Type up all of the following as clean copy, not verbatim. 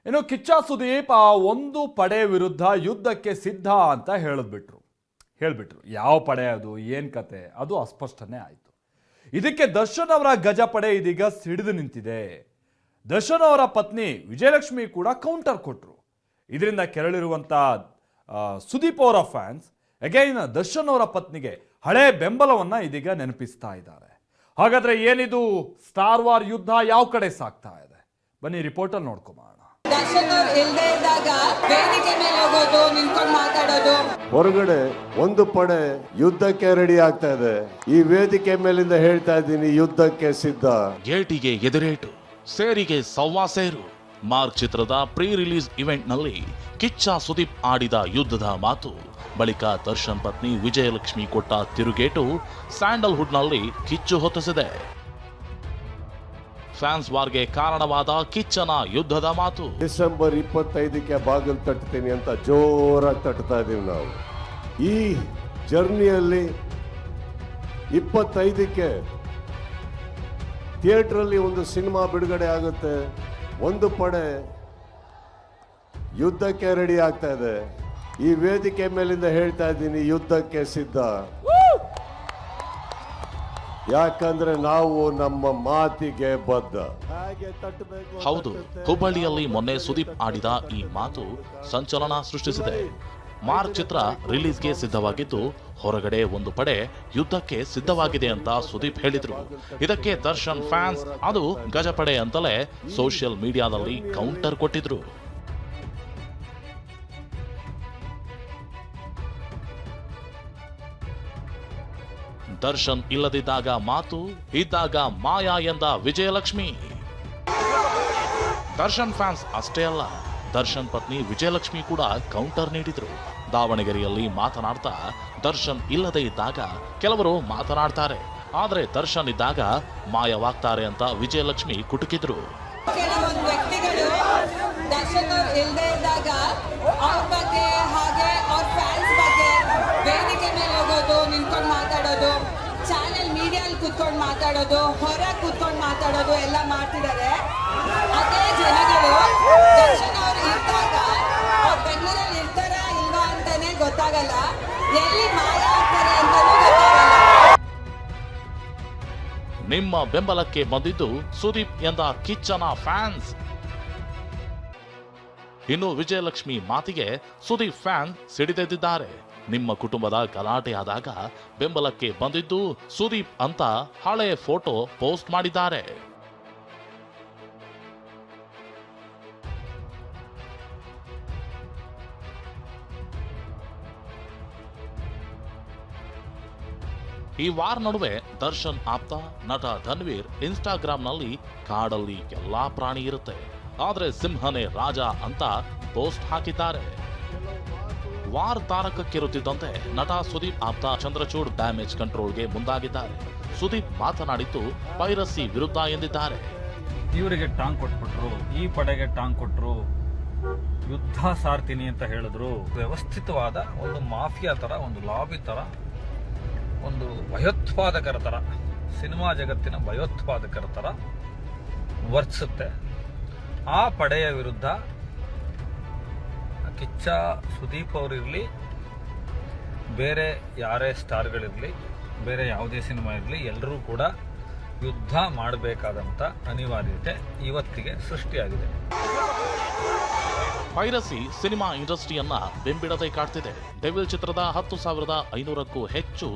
ಇನ್ನು ಕಿಚ್ಚ ಸುದೀಪ್ ಆ ಒಂದು ಪಡೆ ವಿರುದ್ಧ ಯುದ್ಧಕ್ಕೆ ಸಿದ್ಧ ಅಂತ ಹೇಳ್ಬಿಟ್ರು ಯಾವ ಪಡೆ ಅದು ಏನ್ ಕತೆ ಅದು ಅಸ್ಪಷ್ಟನೆ ಆಯಿತು. ಇದಕ್ಕೆ ದರ್ಶನ್ ಅವರ ಗಜಪಡೆ ಇದೀಗ ಸಿಡಿದು ನಿಂತಿದೆ. ದರ್ಶನ್ ಅವರ ಪತ್ನಿ ವಿಜಯಲಕ್ಷ್ಮಿ ಕೂಡ ಕೌಂಟರ್ ಕೊಟ್ರು. ಇದರಿಂದ ಕೆರಳಿರುವಂತ ಸುದೀಪ್ ಅವರ ಫ್ಯಾನ್ಸ್ ಅಗೈನ್ ದರ್ಶನ್ ಅವರ ಪತ್ನಿಗೆ ಹಳೆ ಬೆಂಬಲವನ್ನ ಇದೀಗ ನೆನಪಿಸ್ತಾ ಇದ್ದಾರೆ. ಹಾಗಾದ್ರೆ ಏನಿದು ಸ್ಟಾರ್ ವಾರ್ ಯುದ್ಧ ಯಾವ ಕಡೆ ಸಾಗ್ತಾ ಇದೆ? ಬನ್ನಿ ರಿಪೋರ್ಟಲ್ಲಿ ನೋಡ್ಕೊಂಬೋಣ. ದರ್ಶನ್ ಅವರು ಇಲ್ಲದೆ ಇದ್ದಾಗ ವೇದಿಕೆ ಮೇಲೆ ಹೋಗೋದು, ನಿಂತ್ಕೊಂಡು ಮಾತಾಡೋದು. ಹೊರಗಡೆ ಒಂದು ಪಡೆ ಯುದ್ಧಕ್ಕೆ ರೆಡಿ ಆಗ್ತಾ ಇದೆ. ಈ ವೇದಿಕೆ ಮೇಲಿಂದ ಹೇಳ್ತಾ ಇದ್ದೀನಿ, ಯುದ್ಧಕ್ಕೆ ಸಿದ್ಧ. ಗೇಟಿಗೆ ಎದುರೇಟು, ಸೇರಿಗೆ ಸವ್ವಾ ಸೇರು. ಮಾರ್ಕ್ ಚಿತ್ರದ ಪ್ರೀ ರಿಲೀಸ್ ಇವೆಂಟ್ ನಲ್ಲಿ ಕಿಚ್ಚ ಸುದೀಪ್ ಆಡಿದ ಯುದ್ಧದ ಮಾತು, ಬಳಿಕ ದರ್ಶನ್ ಪತ್ನಿ ವಿಜಯಲಕ್ಷ್ಮಿ ಕೊಟ್ಟ ತಿರುಗೇಟು ಸ್ಯಾಂಡಲ್ವುಡ್ ನಲ್ಲಿ ಕಿಚ್ಚು ಹೊತ್ತಿಸಿದೆ. ಫ್ಯಾನ್ಸ್ ವಾರ್ಗೆ ಕಾರಣವಾದ ಕಿಚ್ಚನ ಯುದ್ಧದ ಮಾತು. ಡಿಸೆಂಬರ್ 25ಕ್ಕೆ ಬಾಗಿಲು ತಟ್ತೀನಿ ಅಂತ ಜೋರಾಗಿ ತಟ್ತಾ ಇದೀವಿ ನಾವು. ಈ ಜರ್ನಿಯಲ್ಲಿ 25ಕ್ಕೆ ಥಿಯೇಟರ್ ಅಲ್ಲಿ ಒಂದು ಸಿನಿಮಾ ಬಿಡುಗಡೆ ಆಗುತ್ತೆ. ಒಂದು ಪಡೆ ಯುದ್ಧಕ್ಕೆ ರೆಡಿ ಆಗ್ತಾ ಇದೆ. ಈ ವೇದಿಕೆ ಮೇಲಿಂದ ಹೇಳ್ತಾ ಇದ್ದೀನಿ, ಯುದ್ಧಕ್ಕೆ ಸಿದ್ಧ. ಯಾಕಂದ್ರೆ ನಾವು ನಮ್ಮ ಮಾತಿಗೆ ಬದ್ಧ. ಹೌದು, ಹುಬ್ಬಳ್ಳಿಯಲ್ಲಿ ಮೊನ್ನೆ ಸುದೀಪ್ ಆಡಿದ ಈ ಮಾತು ಸಂಚಲನ ಸೃಷ್ಟಿಸಿದೆ. ಮಾರ್ಕ್ ಚಿತ್ರ ರಿಲೀಸ್ಗೆ ಸಿದ್ಧವಾಗಿದ್ದು, ಹೊರಗಡೆ ಒಂದು ಪಡೆ ಯುದ್ಧಕ್ಕೆ ಸಿದ್ಧವಾಗಿದೆ ಅಂತ ಸುದೀಪ್ ಹೇಳಿದ್ರು. ಇದಕ್ಕೆ ದರ್ಶನ್ ಫ್ಯಾನ್ಸ್ ಅದು ಗಜಪಡೆ ಅಂತಲೇ ಸೋಷಿಯಲ್ ಮೀಡಿಯಾದಲ್ಲಿ ಕೌಂಟರ್ ಕೊಟ್ಟಿದ್ರು. ದರ್ಶನ್ ಇಲ್ಲದಿದ್ದಾಗ ಮಾತು, ಇದ್ದಾಗ ಮಾಯಾ ಎಂದ ವಿಜಯಲಕ್ಷ್ಮಿ. ದರ್ಶನ್ ಫ್ಯಾನ್ಸ್ ಅಷ್ಟೇ ಅಲ್ಲ, ದರ್ಶನ್ ಪತ್ನಿ ವಿಜಯಲಕ್ಷ್ಮಿ ಕೂಡ ಕೌಂಟರ್ ನೀಡಿದ್ರು. ದಾವಣಗೆರೆಯಲ್ಲಿ ಮಾತನಾಡ್ತಾ, ದರ್ಶನ್ ಇಲ್ಲದೆ ಇದ್ದಾಗ ಕೆಲವರು ಮಾತನಾಡ್ತಾರೆ, ಆದ್ರೆ ದರ್ಶನ್ ಇದ್ದಾಗ ಮಾಯವಾಗ್ತಾರೆ ಅಂತ ವಿಜಯಲಕ್ಷ್ಮಿ ಕುಟುಕಿದ್ರು. ಕೆಲವೊಂದು ವ್ಯಕ್ತಿಗಳು ದರ್ಶನ್ ಅವರು ಇಲ್ಲದೆ ಇದ್ದಾಗ ಅವ್ರ ಬಗ್ಗೆ ಹಾಗೆ ಅವ್ರ ಫ್ಯಾನ್ಸ್ ಬಗ್ಗೆ ವೇದಿಕೆ ಮೇಲೆ ಹೋಗೋದು, ನಿಂತ್ಕೊಂಡು ಮಾತಾಡೋದು, ಚಾನೆಲ್ ಮೀಡಿಯಲ್ಲಿ ಕೂತ್ಕೊಂಡು ಮಾತಾಡೋದು, ಹೊರ ಕೂತ್ಕೊಂಡು ಮಾತಾಡೋದು ಎಲ್ಲ ಮಾಡ್ತಿದ್ದಾರೆ. ಅದೇ ಜನಗಳು ದರ್ಶನ್ ಅವರು ಇದ್ದಾಗ ಅವ್ರು ಬೆಂಗಳೂರಲ್ಲಿ ಇರ್ತಾರಾ ಇಲ್ವಾ ಅಂತಾನೆ ಗೊತ್ತಾಗಲ್ಲ, ಎಲ್ಲಿ ಮಾಯ ಆಗ್ತಾರೆ ಅಂತಾನೂ ಗೊತ್ತಾಗಲ್ಲ. ನಿಮ್ಮ ಬೆಂಬಲಕ್ಕೆ ಬಂದಿದ್ದು ಸುದೀಪ್ ಎಂದ ಕಿಚ್ಚನ ಫ್ಯಾನ್ಸ್. ಇನ್ನು ವಿಜಯಲಕ್ಷ್ಮಿ ಮಾತಿಗೆ ಸುದೀಪ್ ಫ್ಯಾನ್ ಸಿಡಿದೆದ್ದಿದ್ದಾರೆ. ನಿಮ್ಮ ಕುಟುಂಬದ ಗಲಾಟೆ ಆದಾಗ ಬೆಂಬಲಕ್ಕೆ ಬಂದಿದ್ದು ಸುದೀಪ್ ಅಂತ ಹಳೆ ಫೋಟೋ ಪೋಸ್ಟ್ ಮಾಡಿದ್ದಾರೆ. ಈ ವಾರ್ ನಡುವೆ ದರ್ಶನ್ ಆಪ್ತ ನಟ ಧನ್ವೀರ್ ಇನ್ಸ್ಟಾಗ್ರಾಂನಲ್ಲಿ ಕಾಡಲ್ಲಿ ಎಲ್ಲಾ ಪ್ರಾಣಿ ಇರುತ್ತೆ, ಆದ್ರೆ ಸಿಂಹನೇ ರಾಜ ಅಂತ ಪೋಸ್ಟ್ ಹಾಕಿದ್ದಾರೆ. ವಾರ್ ತಾರಕಕ್ಕಿರುತ್ತಿದ್ದಂತೆ ನಟ ಸುದೀಪ್ ಆಪ್ತ ಚಂದ್ರಚೂಡ್ ಡ್ಯಾಮೇಜ್ ಕಂಟ್ರೋಲ್ಗೆ ಮುಂದಾಗಿದ್ದಾರೆ. ಸುದೀಪ್ ಮಾತನಾಡಿದ್ದು ಪೈರಸಿ ವಿರುದ್ಧ ಎಂದಿದ್ದಾರೆ. ಇವರಿಗೆ ಟಾಂಗ್ ಕೊಟ್ಬಿಟ್ರು, ಈ ಪಡೆಗೆ ಟಾಂಗ್ ಕೊಟ್ರು, ಯುದ್ಧ ಸಾರ್ತೀನಿ ಅಂತ ಹೇಳಿದ್ರು. ವ್ಯವಸ್ಥಿತವಾದ ಒಂದು ಮಾಫಿಯಾ ತರ, ಒಂದು ಲಾಬಿ ತರ, ಒಂದು ಭಯೋತ್ಪಾದಕರ ತರ, ಸಿನಿಮಾ ಜಗತ್ತಿನ ಭಯೋತ್ಪಾದಕರ ತರ ವರ್ತಿಸುತ್ತೆ. ಆ ಪಡೆಯ ವಿರುದ್ಧ ಕಿಚ್ಚ ಸುದೀಪ್ ಅವರಿರಲಿ, ಬೇರೆ ಯಾರೇ ಸ್ಟಾರ್ಗಳಿರಲಿ, ಬೇರೆ ಯಾವುದೇ ಸಿನಿಮಾ ಇರಲಿ, ಎಲ್ಲರೂ ಕೂಡ ಯುದ್ಧ ಮಾಡಬೇಕಾದಂಥ ಅನಿವಾರ್ಯತೆ ಇವತ್ತಿಗೆ ಸೃಷ್ಟಿಯಾಗಿದೆ. ಪೈರಸಿ ಸಿನಿಮಾ ಇಂಡಸ್ಟ್ರಿಯನ್ನ ಬೆಂಬಿಡದೆ ಕಾಡ್ತಿದೆ. ಡೆವಿಲ್ ಚಿತ್ರದ 10,500ಕ್ಕೂ ಹೆಚ್ಚು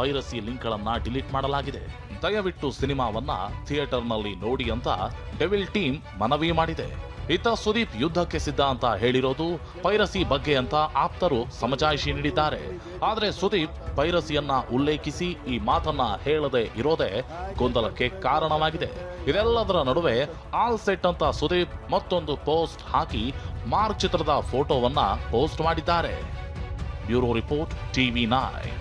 ಪೈರಸಿ ಲಿಂಕ್ಗಳನ್ನ ಡಿಲೀಟ್ ಮಾಡಲಾಗಿದೆ. ದಯವಿಟ್ಟು ಸಿನಿಮಾವನ್ನ ಥಿಯೇಟರ್ನಲ್ಲಿ ನೋಡಿ ಅಂತ ಡೆವಿಲ್ ಟೀಮ್ ಮನವಿ ಮಾಡಿದೆ. ಇತ್ತ ಸುದೀಪ್ ಯುದ್ಧಕ್ಕೆ ಸಿದ್ಧ ಅಂತ ಹೇಳಿರೋದು ಪೈರಸಿ ಬಗ್ಗೆ ಅಂತ ಆಪ್ತರು ಸಮಜಾಯಿಷಿ ನೀಡಿದ್ದಾರೆ. ಆದ್ರೆ ಸುದೀಪ್ ಪೈರಸಿಯನ್ನ ಉಲ್ಲೇಖಿಸಿ ಈ ಮಾತನ್ನ ಹೇಳದೆ ಇರೋದೇ ಗೊಂದಲಕ್ಕೆ ಕಾರಣವಾಗಿದೆ. ಇದೆಲ್ಲದರ ನಡುವೆ ಆಲ್ ಸೆಟ್ ಅಂತ ಸುದೀಪ್ ಮತ್ತೊಂದು ಪೋಸ್ಟ್ ಹಾಕಿ ಮಾರ್ಕ್ ಚಿತ್ರದ ಫೋಟೋವನ್ನ ಪೋಸ್ಟ್ ಮಾಡಿದ್ದಾರೆ. Bureau report, TV9.